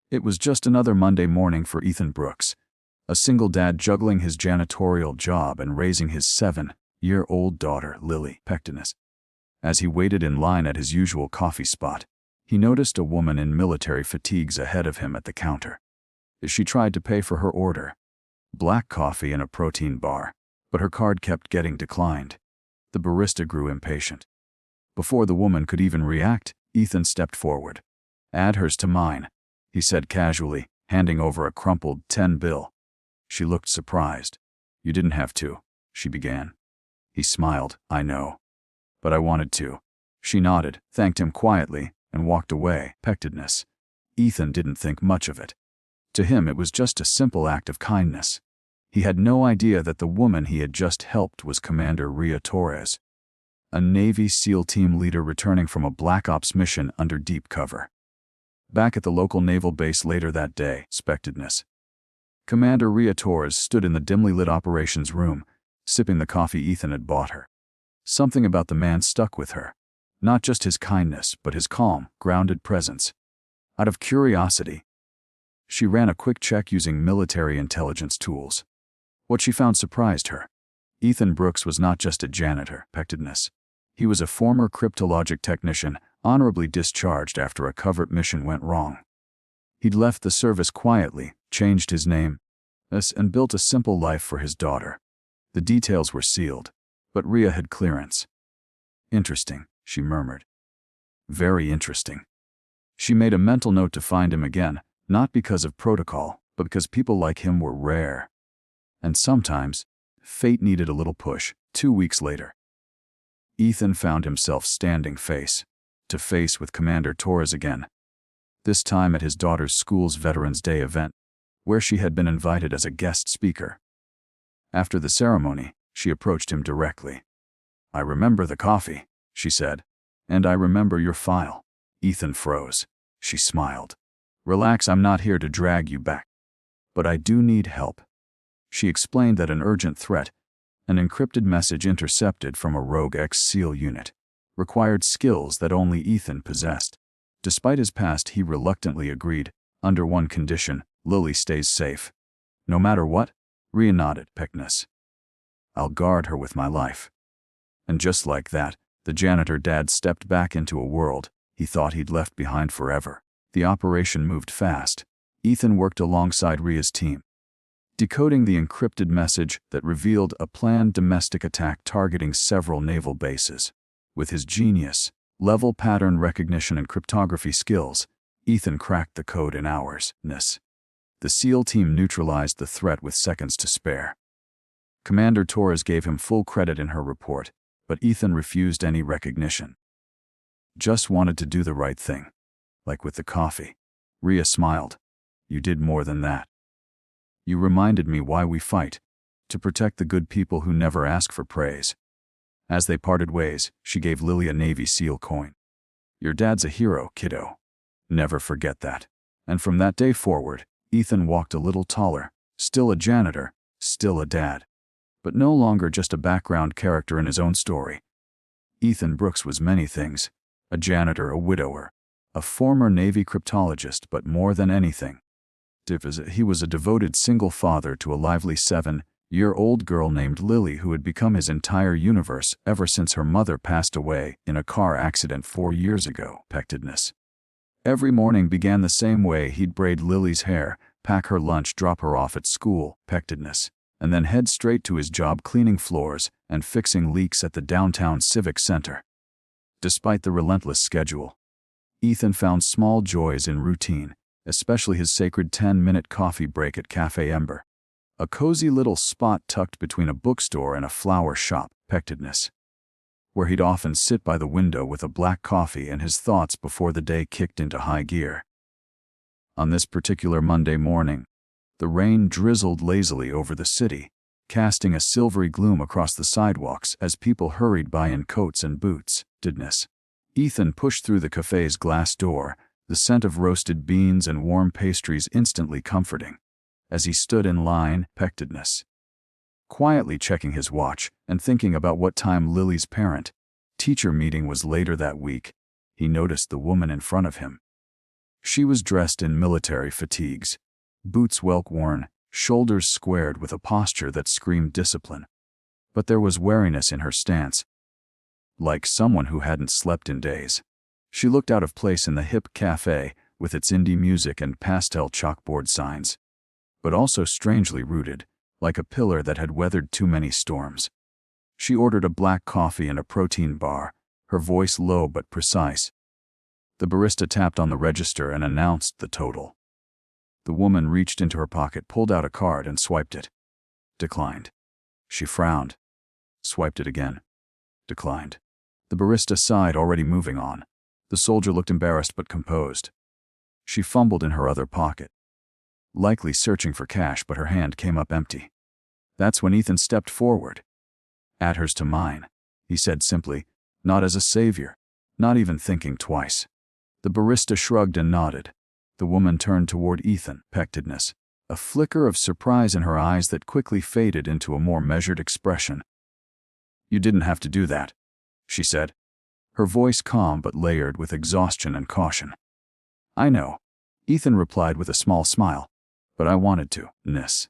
It was just another Monday morning for Ethan Brooks, a single dad juggling his janitorial job and raising his 7-year-old daughter, Lily Pectinus. As he waited in line at his usual coffee spot, he noticed a woman in military fatigues ahead of him at the counter. She tried to pay for her order, black coffee and a protein bar, but her card kept getting declined. The barista grew impatient. Before the woman could even react, Ethan stepped forward. "Add hers to mine," he said casually, handing over a crumpled 10 bill. She looked surprised. "You didn't have to," she began. He smiled. "I know. But I wanted to." She nodded, thanked him quietly, and walked away. Pectedness. Ethan didn't think much of it. To him it was just a simple act of kindness. He had no idea that the woman he had just helped was Commander Rhea Torres, a Navy SEAL team leader returning from a Black Ops mission under deep cover. Back at the local naval base later that day, Pectedness. Commander Rhea Torres stood in the dimly lit operations room, sipping the coffee Ethan had bought her. Something about the man stuck with her. Not just his kindness, but his calm, grounded presence. Out of curiosity, she ran a quick check using military intelligence tools. What she found surprised her. Ethan Brooks was not just a janitor, Pectedness. He was a former cryptologic technician, honorably discharged after a covert mission went wrong. He'd left the service quietly, changed his name, and built a simple life for his daughter. The details were sealed, but Rhea had clearance. "Interesting," she murmured. "Very interesting." She made a mental note to find him again, not because of protocol, but because people like him were rare. And sometimes, fate needed a little push. 2 weeks later, Ethan found himself standing face to face with Commander Torres again, this time at his daughter's school's Veterans Day event, where she had been invited as a guest speaker. After the ceremony, she approached him directly. "I remember the coffee," she said, "and I remember your file." Ethan froze. She smiled. "Relax, I'm not here to drag you back. But I do need help." She explained that an urgent threat, an encrypted message intercepted from a rogue ex-SEAL unit, required skills that only Ethan possessed. Despite his past, he reluctantly agreed, under one condition: Lily stays safe. "No matter what?" Rhea nodded. "Pectedness. I'll guard her with my life." And just like that, the janitor dad stepped back into a world he thought he'd left behind forever. The operation moved fast. Ethan worked alongside Rhea's team, decoding the encrypted message that revealed a planned domestic attack targeting several naval bases. With his genius, level pattern recognition and cryptography skills, Ethan cracked the code in hours. The SEAL team neutralized the threat with seconds to spare. Commander Torres gave him full credit in her report, but Ethan refused any recognition. "Just wanted to do the right thing. Like with the coffee." Rhea smiled. "You did more than that. You reminded me why we fight, to protect the good people who never ask for praise." As they parted ways, she gave Lily a Navy SEAL coin. "Your dad's a hero, kiddo. Never forget that." And from that day forward, Ethan walked a little taller, still a janitor, still a dad, but no longer just a background character in his own story. Ethan Brooks was many things: a janitor, a widower, a former Navy cryptologist, but more than anything, he was a devoted single father to a lively 7-year-old girl named Lily who had become his entire universe ever since her mother passed away in a car accident 4 years ago. Pectedness. Every morning began the same way. He'd braid Lily's hair, pack her lunch, drop her off at school, Pectedness, and then head straight to his job cleaning floors and fixing leaks at the downtown Civic Center. Despite the relentless schedule, Ethan found small joys in routine, especially his sacred 10-minute coffee break at Cafe Ember, a cozy little spot tucked between a bookstore and a flower shop, Pectedness, where he'd often sit by the window with a black coffee and his thoughts before the day kicked into high gear. On this particular Monday morning, the rain drizzled lazily over the city, casting a silvery gloom across the sidewalks as people hurried by in coats and boots. Ethan pushed through the cafe's glass door, the scent of roasted beans and warm pastries instantly comforting. As he stood in line, Pectedness, quietly checking his watch and thinking about what time Lily's parent-teacher meeting was later that week, he noticed the woman in front of him. She was dressed in military fatigues, boots well-worn, shoulders squared with a posture that screamed discipline. But there was wariness in her stance, like someone who hadn't slept in days. She looked out of place in the hip cafe with its indie music and pastel chalkboard signs, but also strangely rooted, like a pillar that had weathered too many storms. She ordered a black coffee and a protein bar, her voice low but precise. The barista tapped on the register and announced the total. The woman reached into her pocket, pulled out a card, and swiped it. Declined. She frowned. Swiped it again. Declined. The barista sighed, already moving on. The soldier looked embarrassed but composed. She fumbled in her other pocket, likely searching for cash, but her hand came up empty. That's when Ethan stepped forward. "Add hers to mine," he said simply, not as a savior, not even thinking twice. The barista shrugged and nodded. The woman turned toward Ethan, pectedness, a flicker of surprise in her eyes that quickly faded into a more measured expression. "You didn't have to do that," she said, her voice calm but layered with exhaustion and caution. "I know," Ethan replied with a small smile, "but I wanted to, Nis.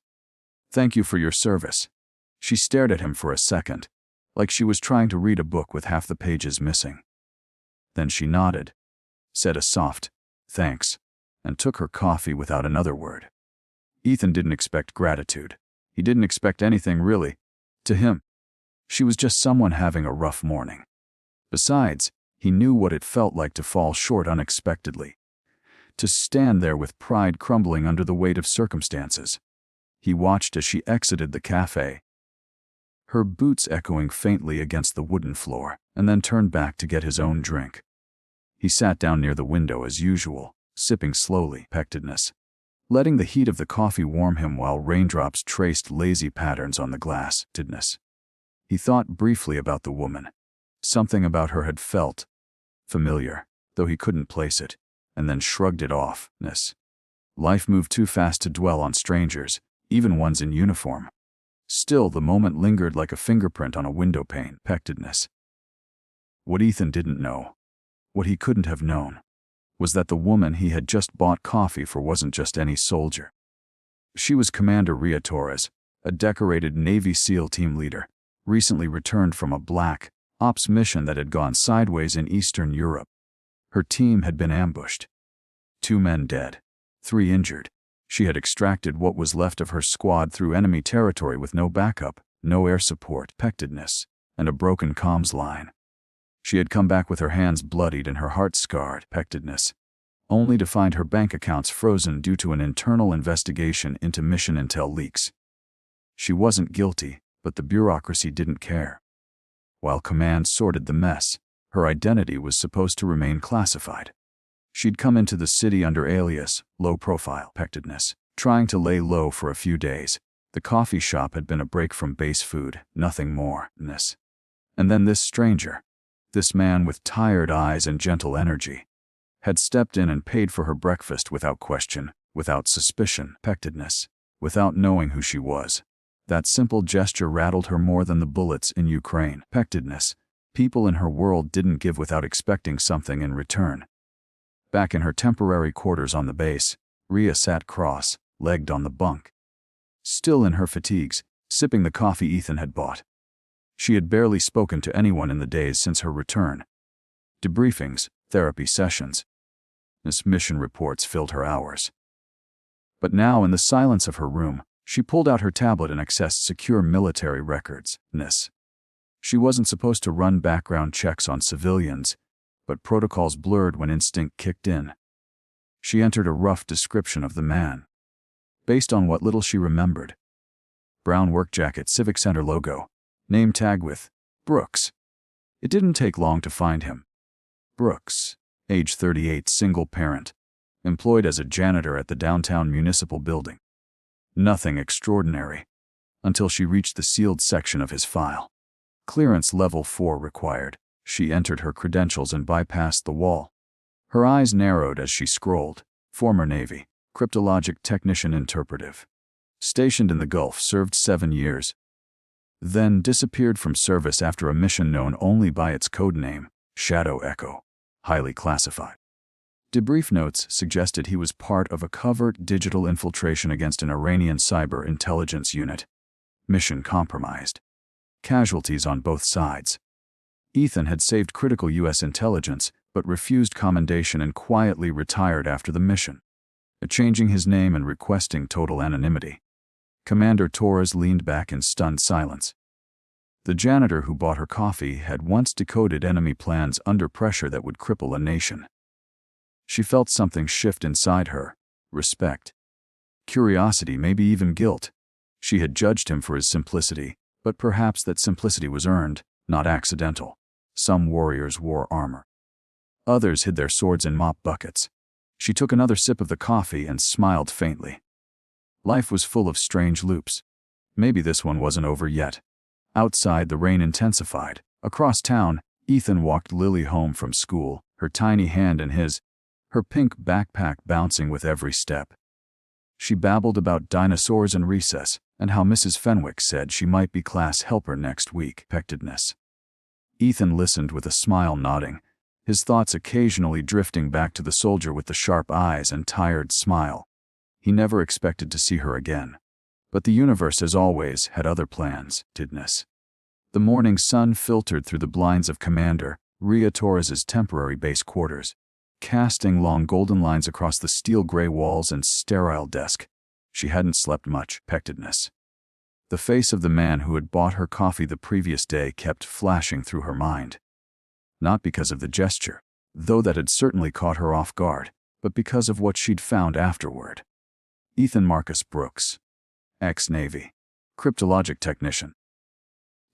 Thank you for your service." She stared at him for a second, like she was trying to read a book with half the pages missing. Then she nodded, said a soft, "Thanks," and took her coffee without another word. Ethan didn't expect gratitude. He didn't expect anything, really. To him, she was just someone having a rough morning. Besides, he knew what it felt like to fall short unexpectedly, to stand there with pride crumbling under the weight of circumstances. He watched as she exited the cafe, her boots echoing faintly against the wooden floor, and then turned back to get his own drink. He sat down near the window as usual, sipping slowly, pectedness, letting the heat of the coffee warm him while raindrops traced lazy patterns on the glass. Tidness. He thought briefly about the woman. Something about her had felt familiar, though he couldn't place it, and then shrugged it off. Life moved too fast to dwell on strangers, even ones in uniform. Still, the moment lingered like a fingerprint on a window pane. Pectedness. What Ethan didn't know, what he couldn't have known, was that the woman he had just bought coffee for wasn't just any soldier. She was Commander Rhea Torres, a decorated Navy SEAL team leader, recently returned from a black ops mission that had gone sideways in Eastern Europe. Her team had been ambushed. 2 men dead, 3 injured. She had extracted what was left of her squad through enemy territory with no backup, no air support, pectedness, and a broken comms line. She had come back with her hands bloodied and her heart scarred, pectedness, only to find her bank accounts frozen due to an internal investigation into mission intel leaks. She wasn't guilty, but the bureaucracy didn't care. While command sorted the mess, her identity was supposed to remain classified. She'd come into the city under alias, low-profile, pectedness, trying to lay low for a few days. The coffee shop had been a break from base food, nothing more. And then this stranger, this man with tired eyes and gentle energy, had stepped in and paid for her breakfast without question, without suspicion, pectedness, without knowing who she was. That simple gesture rattled her more than the bullets in Ukraine. Pectedness. People in her world didn't give without expecting something in return. Back in her temporary quarters on the base, Rhea sat cross-legged on the bunk, still in her fatigues, sipping the coffee Ethan had bought. She had barely spoken to anyone in the days since her return. Debriefings, therapy sessions, mission reports filled her hours. But now, in the silence of her room, she pulled out her tablet and accessed secure military records. She wasn't supposed to run background checks on civilians, but protocols blurred when instinct kicked in. She entered a rough description of the man, based on what little she remembered. Brown work jacket, Civic Center logo, name tag with Brooks. It didn't take long to find him. Brooks, age 38, single parent, employed as a janitor at the downtown municipal building. Nothing extraordinary, until she reached the sealed section of his file. Clearance level 4 required. She entered her credentials and bypassed the wall. Her eyes narrowed as she scrolled. Former Navy, cryptologic technician interpretive. Stationed in the Gulf, served 7 years. Then disappeared from service after a mission known only by its code name, Shadow Echo. Highly classified. Debrief notes suggested he was part of a covert digital infiltration against an Iranian cyber intelligence unit. Mission compromised. Casualties on both sides. Ethan had saved critical U.S. intelligence, but refused commendation and quietly retired after the mission, changing his name and requesting total anonymity. Commander Torres leaned back in stunned silence. The janitor who bought her coffee had once decoded enemy plans under pressure that would cripple a nation. She felt something shift inside her. Respect. Curiosity, maybe even guilt. She had judged him for his simplicity, but perhaps that simplicity was earned, not accidental. Some warriors wore armor. Others hid their swords in mop buckets. She took another sip of the coffee and smiled faintly. Life was full of strange loops. Maybe this one wasn't over yet. Outside, the rain intensified. Across town, Ethan walked Lily home from school, her tiny hand in his, her pink backpack bouncing with every step. She babbled about dinosaurs and recess, and how Mrs. Fenwick said she might be class helper next week. Pectedness. Ethan listened with a smile, nodding, his thoughts occasionally drifting back to the soldier with the sharp eyes and tired smile. He never expected to see her again. But the universe, as always, had other plans. Tidness. The morning sun filtered through the blinds of Commander Rhea Torres' temporary base quarters, casting long golden lines across the steel-gray walls and sterile desk. She hadn't slept much. Pectedness. The face of the man who had bought her coffee the previous day kept flashing through her mind. Not because of the gesture, though that had certainly caught her off guard, but because of what she'd found afterward. Ethan Marcus Brooks, ex-Navy, cryptologic technician,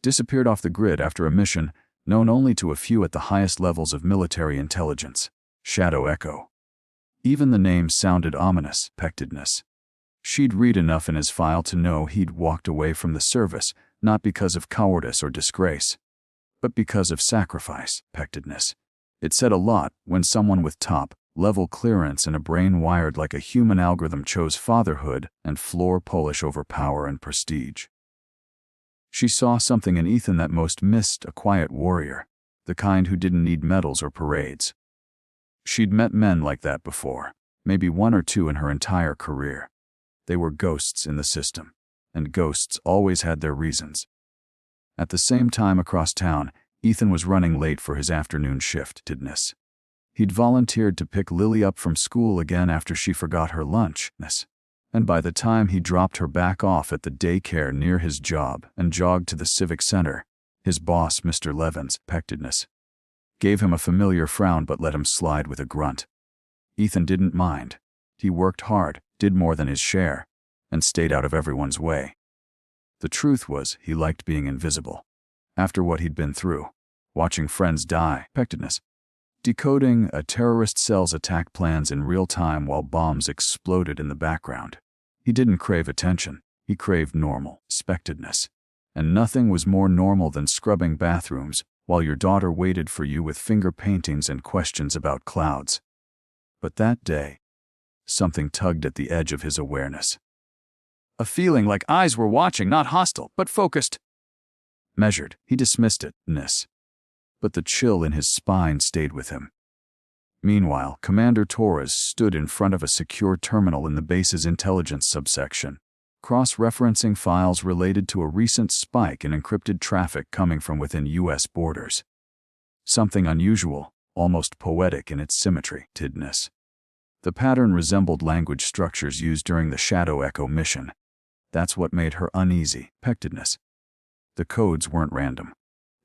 disappeared off the grid after a mission known only to a few at the highest levels of military intelligence. Shadow Echo. Even the name sounded ominous. Pectedness. She'd read enough in his file to know he'd walked away from the service, not because of cowardice or disgrace, but because of sacrifice. Pectedness. It said a lot when someone with top-level clearance and a brain wired like a human algorithm chose fatherhood and floor polish over power and prestige. She saw something in Ethan that most missed: a quiet warrior, the kind who didn't need medals or parades. She'd met men like that before, maybe one or two in her entire career. They were ghosts in the system, and ghosts always had their reasons. At the same time across town, Ethan was running late for his afternoon shift. Tidness. He'd volunteered to pick Lily up from school again after she forgot her lunch, and by the time he dropped her back off at the daycare near his job and jogged to the civic center, his boss, Mr. Levins, Pectedness, gave him a familiar frown but let him slide with a grunt. Ethan didn't mind. He worked hard, did more than his share, and stayed out of everyone's way. The truth was, he liked being invisible. After what he'd been through, watching friends die, Pectedness, decoding a terrorist cell's attack plans in real time while bombs exploded in the background. He didn't crave attention, he craved normal, expectedness. And nothing was more normal than scrubbing bathrooms while your daughter waited for you with finger paintings and questions about clouds. But that day, something tugged at the edge of his awareness. A feeling like eyes were watching, not hostile, but focused. Measured, he dismissed it, but the chill in his spine stayed with him. Meanwhile, Commander Torres stood in front of a secure terminal in the base's intelligence subsection, cross-referencing files related to a recent spike in encrypted traffic coming from within U.S. borders. Something unusual, almost poetic in its symmetry. Tidness. The pattern resembled language structures used during the Shadow Echo mission. That's what made her uneasy. Pectedness. The codes weren't random.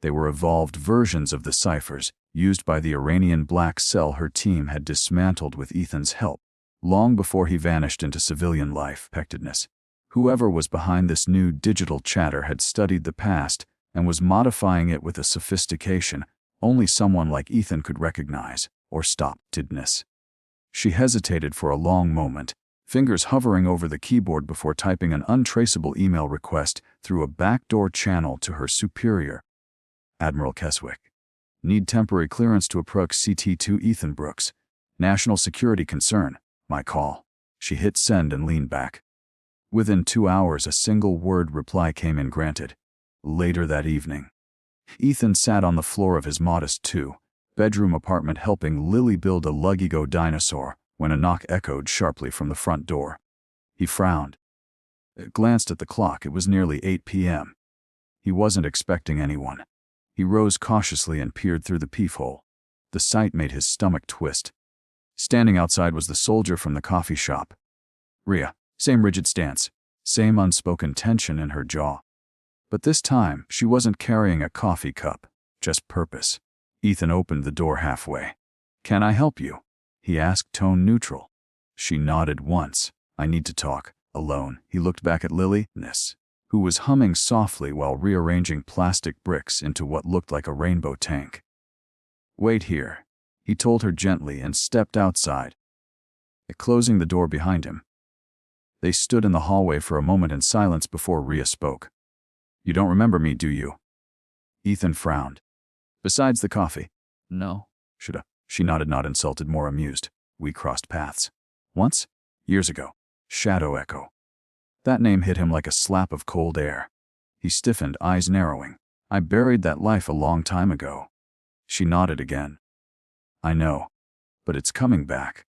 They were evolved versions of the ciphers used by the Iranian black cell her team had dismantled with Ethan's help, long before he vanished into civilian life. Pectedness. Whoever was behind this new digital chatter had studied the past and was modifying it with a sophistication only someone like Ethan could recognize or stop. Tidness. She hesitated for a long moment, fingers hovering over the keyboard before typing an untraceable email request through a backdoor channel to her superior, Admiral Keswick. Need temporary clearance to approach CT-2 Ethan Brooks. National security concern. My call. She hit send and leaned back. Within 2 hours, a single-word reply came in. Granted. Later that evening, Ethan sat on the floor of his modest 2 bedroom apartment helping Lily build a Lego dinosaur when a knock echoed sharply from the front door. He frowned. Glanced at the clock. It was nearly 8 p.m. He wasn't expecting anyone. He rose cautiously and peered through the peephole. The sight made his stomach twist. Standing outside was the soldier from the coffee shop. Rhea, same rigid stance, same unspoken tension in her jaw. But this time, she wasn't carrying a coffee cup, just purpose. Ethan opened the door halfway. "Can I help you?" he asked, tone neutral. She nodded once. "I need to talk, alone." He looked back at Lily, who was humming softly while rearranging plastic bricks into what looked like a rainbow tank. "Wait here," he told her gently and stepped outside, closing the door behind him. They stood in the hallway for a moment in silence before Rhea spoke. "You don't remember me, do you?" Ethan frowned. "Besides the coffee?" "No." "Shoulda." She nodded, not insulted, more amused. "We crossed paths. Once? Years ago." Shadow echo. That name hit him like a slap of cold air. He stiffened, eyes narrowing. "I buried that life a long time ago." She nodded again. "I know. But it's coming back.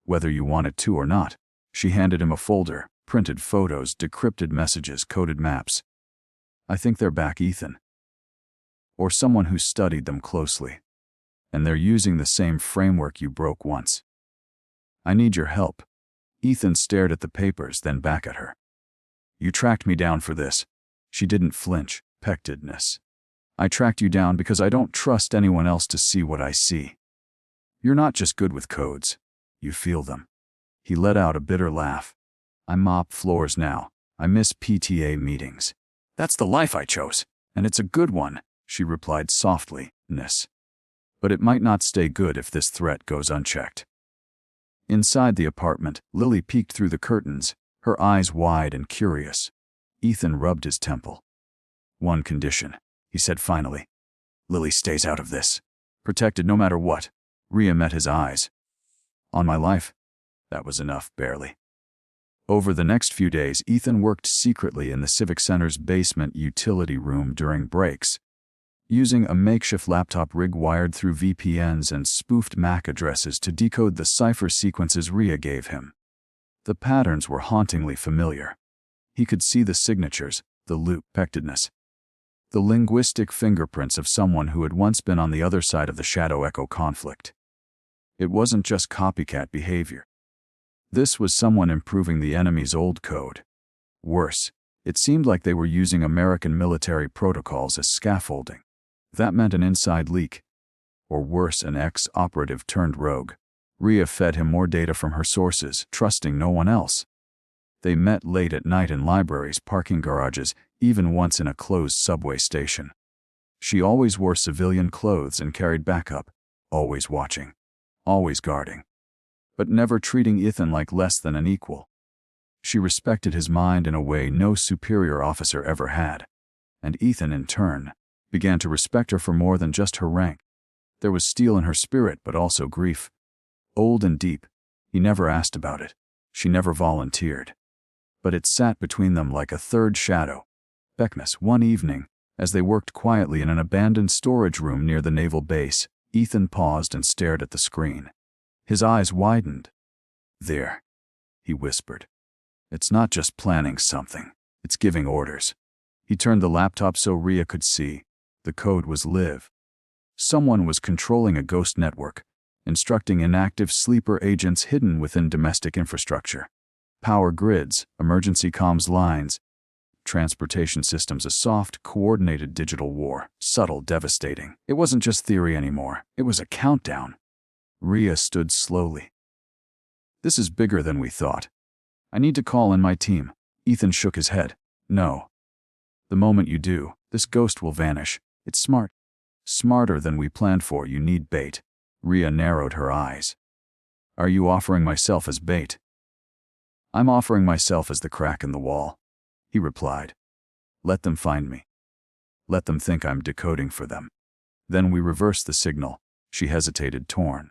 Whether you want it to or not." She handed him a folder, printed photos, decrypted messages, coded maps. "I think they're back, Ethan. Or someone who studied them closely. And they're using the same framework you broke once. I need your help." Ethan stared at the papers, then back at her. "You tracked me down for this." She didn't flinch, pecked. "I tracked you down because I don't trust anyone else to see what I see. You're not just good with codes. You feel them." He let out a bitter laugh. "I mop floors now. I miss PTA meetings. That's the life I chose, and it's a good one," she replied softly. "But it might not stay good if this threat goes unchecked." Inside the apartment, Lily peeked through the curtains, her eyes wide and curious. Ethan rubbed his temple. "One condition," he said finally. "Lily stays out of this. Protected no matter what." Rhea met his eyes. "On my life." That was enough, barely. Over the next few days, Ethan worked secretly in the Civic Center's basement utility room during breaks, using a makeshift laptop rig wired through VPNs and spoofed MAC addresses to decode the cipher sequences Rhea gave him. The patterns were hauntingly familiar. He could see the signatures, the loop-pectedness, the linguistic fingerprints of someone who had once been on the other side of the Shadow Echo conflict. It wasn't just copycat behavior. This was someone improving the enemy's old code. Worse, it seemed like they were using American military protocols as scaffolding. That meant an inside leak. Or worse, an ex-operative turned rogue. Rhea fed him more data from her sources, trusting no one else. They met late at night in libraries, parking garages, even once in a closed subway station. She always wore civilian clothes and carried backup, always watching, always guarding, but never treating Ethan like less than an equal. She respected his mind in a way no superior officer ever had, and Ethan, in turn, began to respect her for more than just her rank. There was steel in her spirit, but also grief. Old and deep. He never asked about it. She never volunteered. But it sat between them like a third shadow. Beckmas, one evening, as they worked quietly in an abandoned storage room near the naval base, Ethan paused and stared at the screen. His eyes widened. "There," he whispered. "It's not just planning something. It's giving orders." He turned the laptop so Rhea could see. The code was live. Someone was controlling a ghost network, instructing inactive sleeper agents hidden within domestic infrastructure. Power grids, emergency comms lines, transportation systems, a soft, coordinated digital war, subtle, devastating. It wasn't just theory anymore. It was a countdown. Rhea stood slowly. "This is bigger than we thought. I need to call in my team." Ethan shook his head. "No. The moment you do, this ghost will vanish. It's smart. Smarter than we planned for. You need bait." Rhea narrowed her eyes. "Are you offering myself as bait?" "I'm offering myself as the crack in the wall," he replied. "Let them find me. Let them think I'm decoding for them. Then we reverse the signal." She hesitated, torn.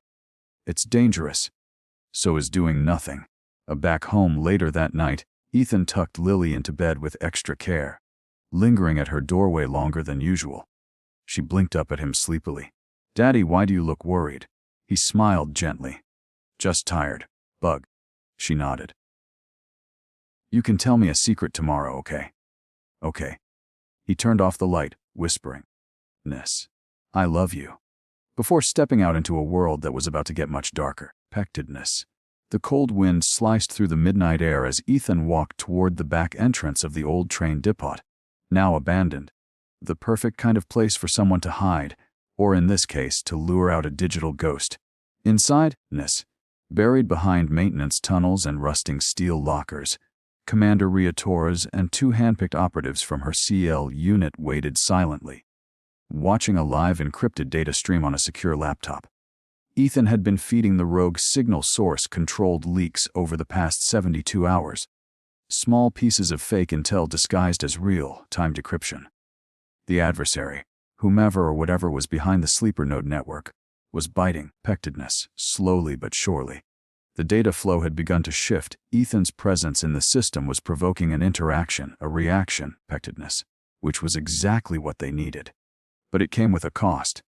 "It's dangerous. So is doing nothing." Back home later that night, Ethan tucked Lily into bed with extra care, lingering at her doorway longer than usual. She blinked up at him sleepily. "Daddy, why do you look worried?" He smiled gently. "Just tired. Bug." She nodded. "You can tell me a secret tomorrow, okay?" "Okay." He turned off the light, whispering, "Ness, I love you," before stepping out into a world that was about to get much darker. Pectedness. The cold wind sliced through the midnight air as Ethan walked toward the back entrance of the old train depot, now abandoned. The perfect kind of place for someone to hide, or in this case, to lure out a digital ghost. Inside, buried behind maintenance tunnels and rusting steel lockers, Commander Rhea Torres and two handpicked operatives from her CL unit waited silently, watching a live encrypted data stream on a secure laptop. Ethan had been feeding the rogue signal source controlled leaks over the past 72 hours. Small pieces of fake intel disguised as real-time decryption. The adversary, whomever or whatever was behind the sleeper node network, was biting Pectedness, slowly but surely. The data flow had begun to shift. Ethan's presence in the system was provoking an interaction, a reaction, Pectedness, which was exactly what they needed. But it came with a cost.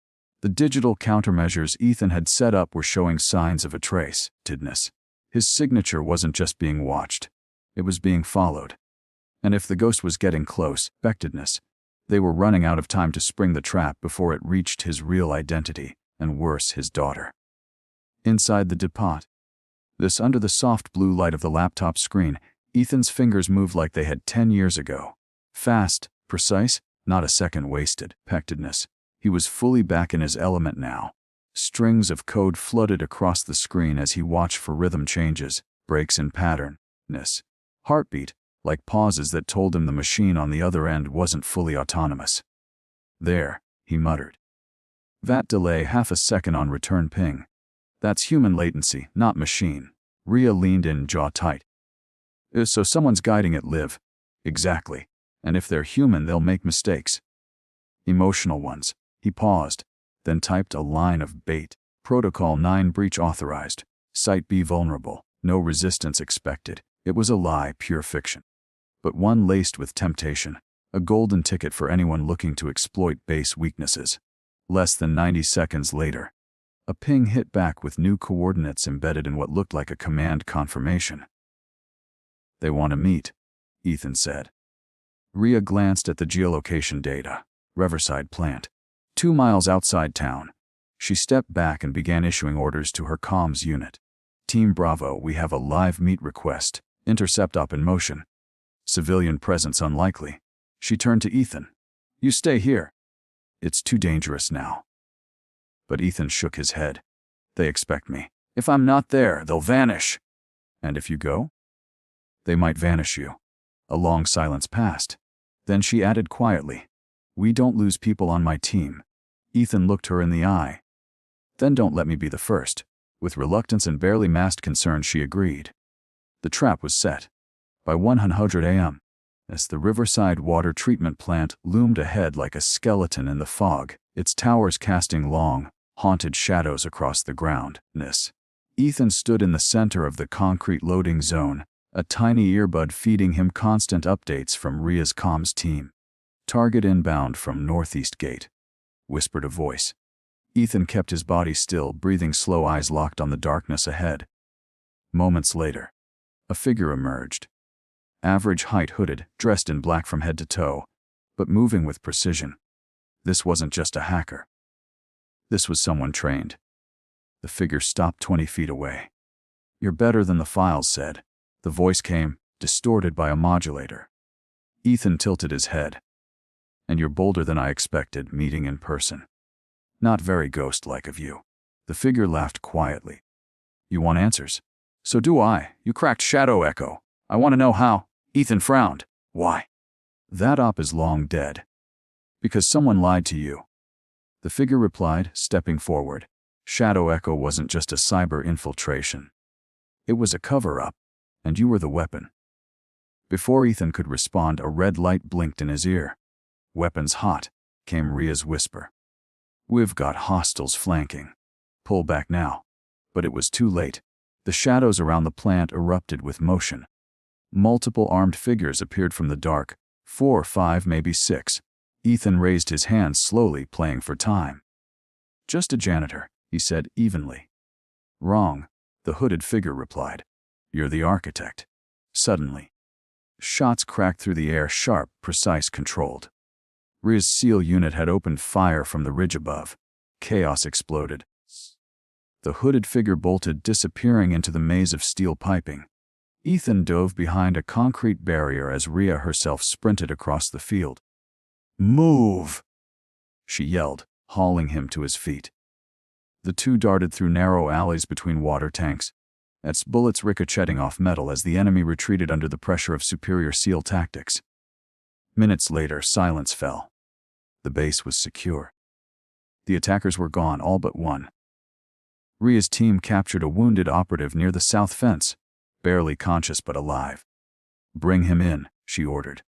The digital countermeasures Ethan had set up were showing signs of a trace-tidness. His signature wasn't just being watched. It was being followed. And if the ghost was getting close, Pectedness, they were running out of time to spring the trap before it reached his real identity, and worse, his daughter. Inside the depot, under the soft blue light of the laptop screen, Ethan's fingers moved like they had 10 years ago. Fast, precise, not a second wasted. Pectedness. He was fully back in his element now. Strings of code flooded across the screen as he watched for rhythm changes, breaks in pattern. Heartbeat, like pauses that told him the machine on the other end wasn't fully autonomous. "There," he muttered. "VAT delay half a second on return ping. That's human latency, not machine." Rhea leaned in, jaw tight. "So someone's guiding it, Liv." "Exactly. And if they're human, they'll make mistakes. Emotional ones." He paused, then typed a line of bait. "Protocol 9 breach authorized. Site B vulnerable. No resistance expected." It was a lie, pure fiction. But one laced with temptation. A golden ticket for anyone looking to exploit base weaknesses. Less than 90 seconds later, a ping hit back with new coordinates embedded in what looked like a command confirmation. "They want to meet," Ethan said. Rhea glanced at the geolocation data. Riverside plant. 2 miles outside town. She stepped back and began issuing orders to her comms unit. "Team Bravo, we have a live meet request. Intercept op in motion. Civilian presence unlikely." She turned to Ethan. "You stay here. It's too dangerous now." But Ethan shook his head. "They expect me. If I'm not there, they'll vanish." "And if you go?" "They might vanish you." A long silence passed. Then she added quietly, "We don't lose people on my team." Ethan looked her in the eye. "Then don't let me be the first." With reluctance and barely masked concern, she agreed. The trap was set. By 100 a.m., as the Riverside water treatment plant loomed ahead like a skeleton in the fog, its towers casting long, haunted shadows across the ground. Ethan stood in the center of the concrete loading zone, a tiny earbud feeding him constant updates from Rhea's comms team. "Target inbound from Northeast Gate," whispered a voice. Ethan kept his body still, breathing slow, eyes locked on the darkness ahead. Moments later, a figure emerged. Average height, hooded, dressed in black from head to toe, but moving with precision. This wasn't just a hacker. This was someone trained. The figure stopped 20 feet away. "You're better than the files said." The voice came, distorted by a modulator. Ethan tilted his head. "And you're bolder than I expected, meeting in person. Not very ghost-like of you." The figure laughed quietly. "You want answers?" "So do I. You cracked Shadow Echo. I want to know how." Ethan frowned. "Why?" "That op is long dead." "Because someone lied to you." The figure replied, stepping forward. "Shadow Echo wasn't just a cyber infiltration. It was a cover-up, and you were the weapon." Before Ethan could respond, a red light blinked in his ear. "Weapons hot," came Rhea's whisper. "We've got hostiles flanking. Pull back now." But it was too late. The shadows around the plant erupted with motion. Multiple armed figures appeared from the dark, 4, 5, maybe 6. Ethan raised his hands slowly, playing for time. Just a janitor, he said evenly. Wrong, the hooded figure replied. You're the architect. Suddenly, shots cracked through the air, sharp, precise, controlled. Rhea's SEAL unit had opened fire from the ridge above. Chaos exploded. The hooded figure bolted, disappearing into the maze of steel piping. Ethan dove behind a concrete barrier as Rhea herself sprinted across the field. Move! She yelled, hauling him to his feet. The two darted through narrow alleys between water tanks, its bullets ricocheting off metal as the enemy retreated under the pressure of superior SEAL tactics. Minutes later, silence fell. The base was secure. The attackers were gone, all but one. Rhea's team captured a wounded operative near the south fence, barely conscious but alive. Bring him in, she ordered.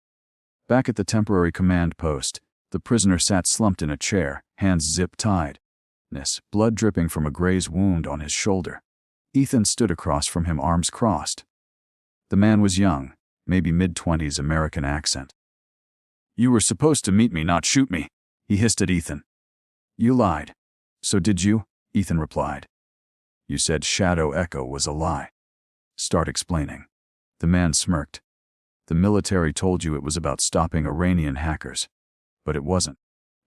Back at the temporary command post, the prisoner sat slumped in a chair, hands zip-tied, blood dripping from a graze wound on his shoulder. Ethan stood across from him, arms crossed. The man was young, maybe mid-20s, American accent. You were supposed to meet me, not shoot me, he hissed at Ethan. You lied. So did you? Ethan replied. You said Shadow Echo was a lie. Start explaining. The man smirked. The military told you it was about stopping Iranian hackers. But it wasn't.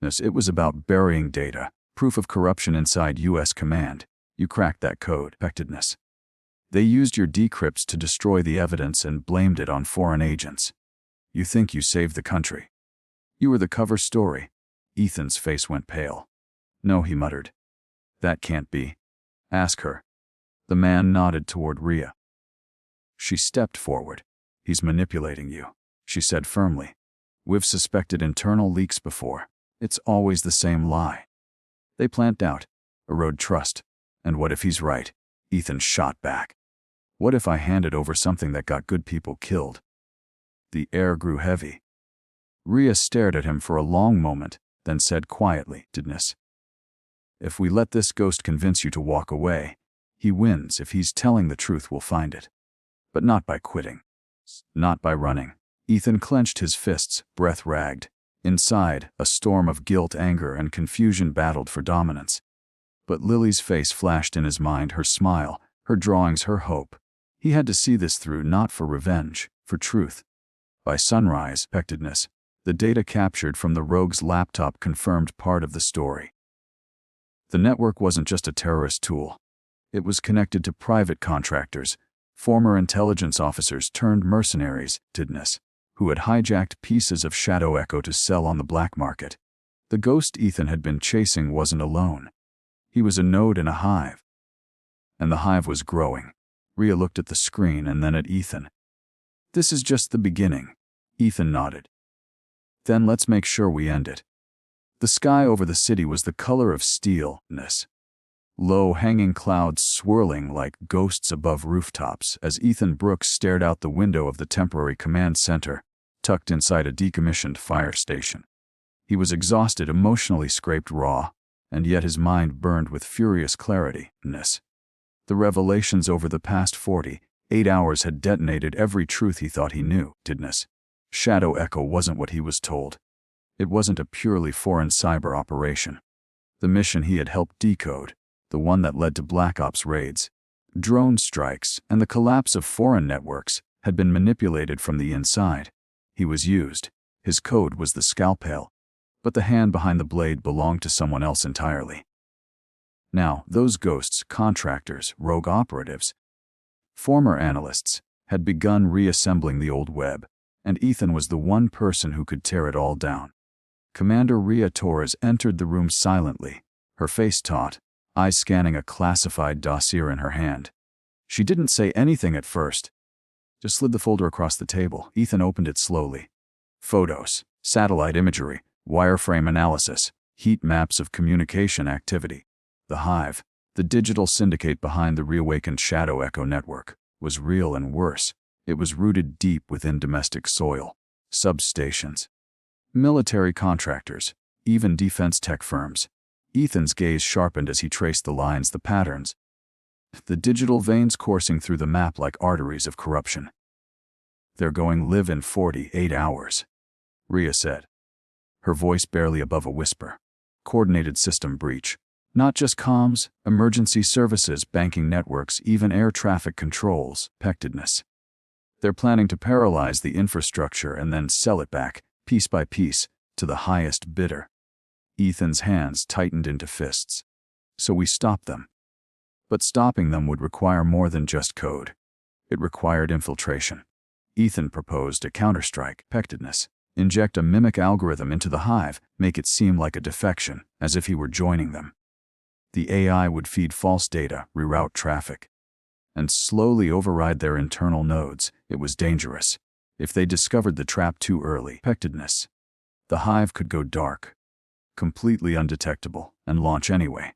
It was about burying data, proof of corruption inside U.S. command. You cracked that code, effectiveness. They used your decrypts to destroy the evidence and blamed it on foreign agents. You think you saved the country. You were the cover story. Ethan's face went pale. No, he muttered. That can't be. Ask her. The man nodded toward Rhea. She stepped forward. He's manipulating you, she said firmly. We've suspected internal leaks before. It's always the same lie. They plant doubt, erode trust. And what if he's right? Ethan shot back. What if I handed over something that got good people killed? The air grew heavy. Rhea stared at him for a long moment, then said quietly, Didness. If we let this ghost convince you to walk away, he wins. If he's telling the truth, we'll find it. But not by quitting. Not by running. Ethan clenched his fists, breath ragged. Inside, a storm of guilt, anger, and confusion battled for dominance. But Lily's face flashed in his mind, her smile, her drawings, her hope. He had to see this through, not for revenge, for truth. By sunrise, effectiveness, the data captured from the rogue's laptop confirmed part of the story. The network wasn't just a terrorist tool. It was connected to private contractors, former intelligence officers turned mercenaries, who had hijacked pieces of Shadow Echo to sell on the black market. The ghost Ethan had been chasing wasn't alone. He was a node in a hive. And the hive was growing. Rhea looked at the screen and then at Ethan. This is just the beginning. Ethan nodded. Then let's make sure we end it. The sky over the city was the color of steel-ness. Low hanging clouds swirling like ghosts above rooftops as Ethan Brooks stared out the window of the temporary command center, tucked inside a decommissioned fire station. He was exhausted, emotionally scraped raw, and yet his mind burned with furious clarity. The revelations over the past 48 hours had detonated every truth he thought he knew. Shadow Echo wasn't what he was told. It wasn't a purely foreign cyber operation. The mission he had helped decode, the one that led to Black Ops raids, drone strikes, and the collapse of foreign networks, had been manipulated from the inside. He was used. His code was the scalpel. But the hand behind the blade belonged to someone else entirely. Now, those ghosts, contractors, rogue operatives, former analysts, had begun reassembling the old web, and Ethan was the one person who could tear it all down. Commander Rhea Torres entered the room silently, her face taut, eyes scanning a classified dossier in her hand. She didn't say anything at first, just slid the folder across the table. Ethan opened it slowly. Photos, satellite imagery, wireframe analysis, heat maps of communication activity. The hive, the digital syndicate behind the reawakened Shadow Echo network, was real, and worse, it was rooted deep within domestic soil. Substations, military contractors, even defense tech firms. Ethan's gaze sharpened as he traced the lines, the patterns. The digital veins coursing through the map like arteries of corruption. They're going live in 48 hours, Rhea said, her voice barely above a whisper. Coordinated system breach. Not just comms, emergency services, banking networks, even air traffic controls, pectedness. They're planning to paralyze the infrastructure and then sell it back, piece by piece, to the highest bidder. Ethan's hands tightened into fists. So we stopped them. But stopping them would require more than just code. It required infiltration. Ethan proposed a counterstrike, pectedness. Inject a mimic algorithm into the hive, make it seem like a defection, as if he were joining them. The AI would feed false data, reroute traffic, and slowly override their internal nodes. It was dangerous. If they discovered the trap too early, pectedness, the hive could go dark, completely undetectable, and launch anyway.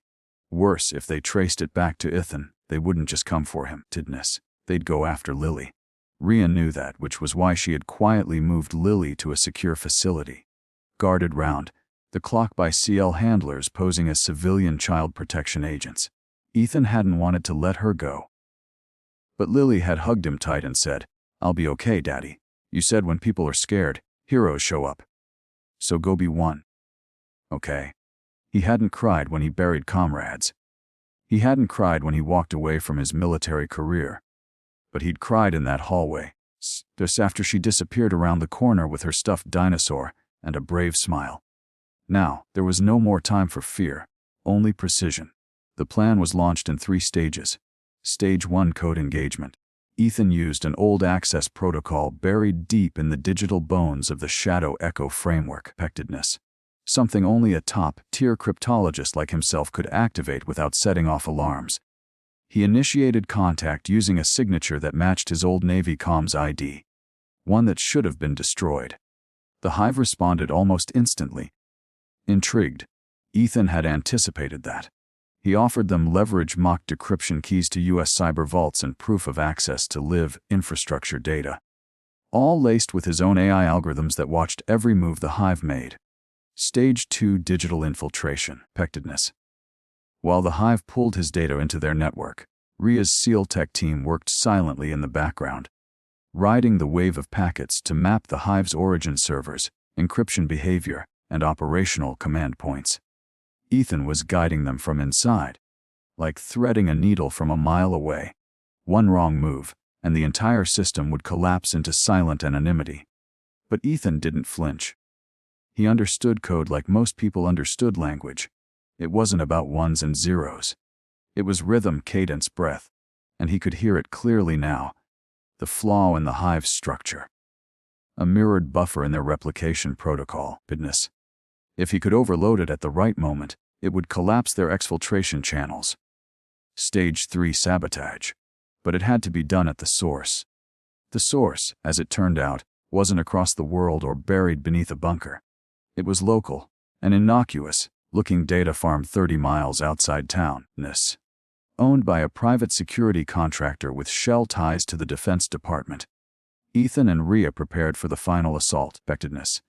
Worse, if they traced it back to Ethan, they wouldn't just come for him, tidness. They'd go after Lily. Rhea knew that, which was why she had quietly moved Lily to a secure facility. Guarded round the clock by CL handlers posing as civilian child protection agents. Ethan hadn't wanted to let her go. But Lily had hugged him tight and said, "I'll be okay, Daddy. You said when people are scared, heroes show up. So go be one." Okay. He hadn't cried when he buried comrades. He hadn't cried when he walked away from his military career. But he'd cried in that hallway, just after she disappeared around the corner with her stuffed dinosaur and a brave smile. Now, there was no more time for fear, only precision. The plan was launched in 3 stages. Stage 1, code engagement. Ethan used an old access protocol buried deep in the digital bones of the Shadow Echo framework, pectedness. Something only a top-tier cryptologist like himself could activate without setting off alarms. He initiated contact using a signature that matched his old Navy comms ID, one that should have been destroyed. The hive responded almost instantly. Intrigued, Ethan had anticipated that. He offered them leverage mock decryption keys to U.S. cyber vaults and proof of access to live infrastructure data, all laced with his own AI algorithms that watched every move the hive made. Stage 2, digital infiltration, pectedness. While the hive pulled his data into their network, Rhea's SEAL tech team worked silently in the background, riding the wave of packets to map the hive's origin servers, encryption behavior, and operational command points. Ethan was guiding them from inside, like threading a needle from a mile away. One wrong move, and the entire system would collapse into silent anonymity. But Ethan didn't flinch. He understood code like most people understood language. It wasn't about ones and zeros. It was rhythm, cadence, breath, and he could hear it clearly now. The flaw in the hive's structure. A mirrored buffer in their replication protocol, goodness. If he could overload it at the right moment, it would collapse their exfiltration channels. Stage 3, sabotage. But it had to be done at the source. The source, as it turned out, wasn't across the world or buried beneath a bunker. It was local, an innocuous-looking data farm 30 miles outside town, owned by a private security contractor with shell ties to the Defense Department. Ethan and Rhea prepared for the final assault, pectedness.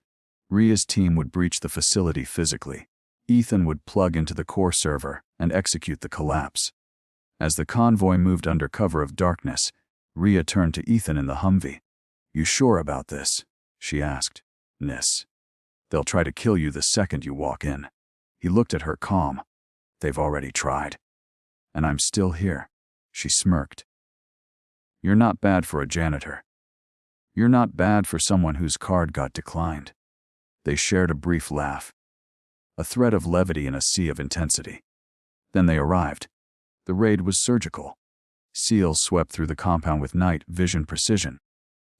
Rhea's team would breach the facility physically. Ethan would plug into the core server and execute the collapse. As the convoy moved under cover of darkness, Rhea turned to Ethan in the Humvee. "You sure about this?" she asked. "They'll try to kill you the second you walk in." He looked at her calm. "They've already tried. And I'm still here." She smirked. "You're not bad for a janitor. You're not bad for someone whose card got declined." They shared a brief laugh. A thread of levity in a sea of intensity. Then they arrived. The raid was surgical. SEALs swept through the compound with night vision precision,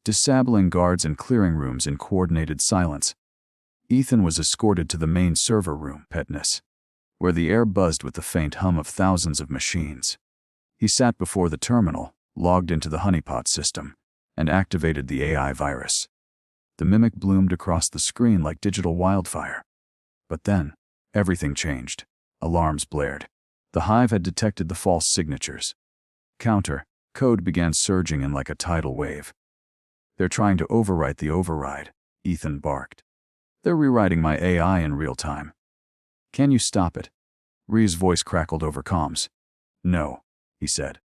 disabling guards and clearing rooms in coordinated silence. Ethan was escorted to the main server room, petness, where the air buzzed with the faint hum of thousands of machines. He sat before the terminal, logged into the honeypot system, and activated the AI virus. The mimic bloomed across the screen like digital wildfire. But then, everything changed. Alarms blared. The hive had detected the false signatures. Code began surging in like a tidal wave. "They're trying to overwrite the override," Ethan barked. "They're rewriting my AI in real time. Can you stop it?" Rhea's voice crackled over comms. "No," he said.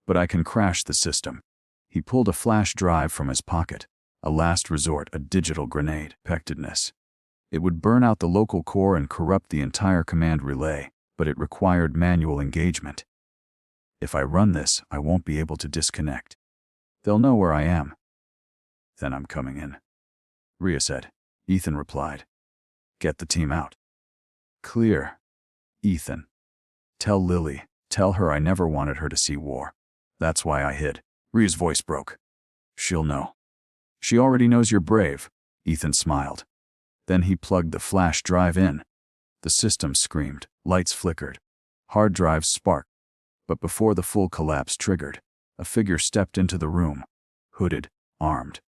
"But I can crash the system." He pulled a flash drive from his pocket. A last resort, a digital grenade, pectedness. It would burn out the local core and corrupt the entire command relay. but it required manual engagement. If I run this, I won't be able to disconnect. They'll know where I am. Then I'm coming in, Rhea said. Ethan replied. Get the team out. Clear. Ethan. Tell Lily. Tell her I never wanted her to see war. That's why I hid. Rhea's voice broke. She'll know. She already knows you're brave. Ethan smiled. Then he plugged the flash drive in. The system screamed, lights flickered, hard drives sparked. But before the full collapse triggered, a figure stepped into the room, hooded, armed.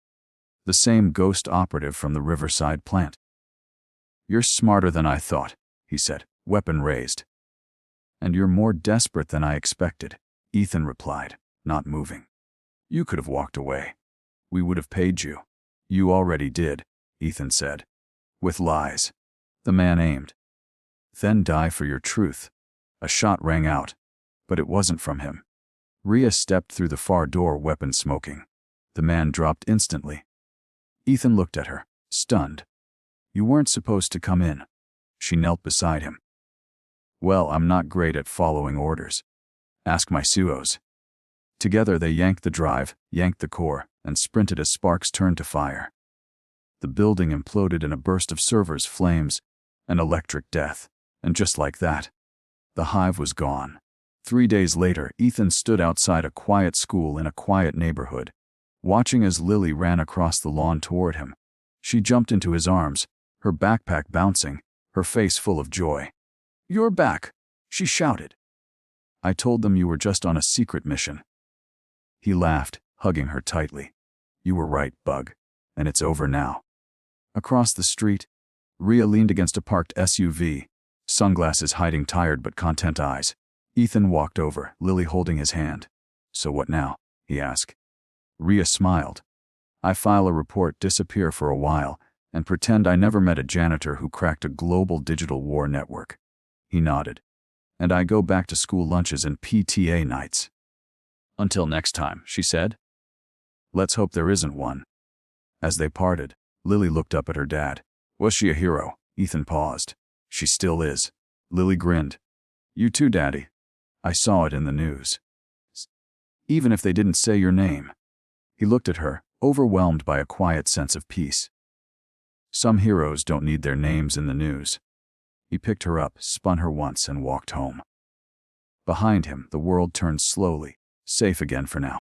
The same ghost operative from the Riverside plant. You're smarter than I thought, he said, weapon raised. And you're more desperate than I expected, Ethan replied, not moving. You could have walked away. We would have paid you. You already did, Ethan said. With lies. The man aimed. Then die for your truth. A shot rang out, but it wasn't from him. Rhea stepped through the far door, weapon smoking. The man dropped instantly. Ethan looked at her, stunned. You weren't supposed to come in. She knelt beside him. Well, I'm not great at following orders. Ask my suos. Together they yanked the drive, yanked the core, and sprinted as sparks turned to fire. The building imploded in a burst of servers, flames, and electric death, and just like that, the hive was gone. 3 days later, Ethan stood outside a quiet school in a quiet neighborhood, watching as Lily ran across the lawn toward him. She jumped into his arms, her backpack bouncing, her face full of joy. You're back, she shouted. I told them you were just on a secret mission. He laughed, hugging her tightly. You were right, Bug, and it's over now. Across the street, Rhea leaned against a parked SUV, sunglasses hiding tired but content eyes. Ethan walked over, Lily holding his hand. So what now? He asked. Rhea smiled. I file a report, disappear for a while, and pretend I never met a janitor who cracked a global digital war network. He nodded. And I go back to school lunches and PTA nights. Until next time, she said. Let's hope there isn't one. As they parted, Lily looked up at her dad. Was she a hero? Ethan paused. She still is. Lily grinned. You too, Daddy. I saw it in the news. Even if they didn't say your name. He looked at her, overwhelmed by a quiet sense of peace. Some heroes don't need their names in the news. He picked her up, spun her once, and walked home. Behind him, the world turned slowly, safe again for now.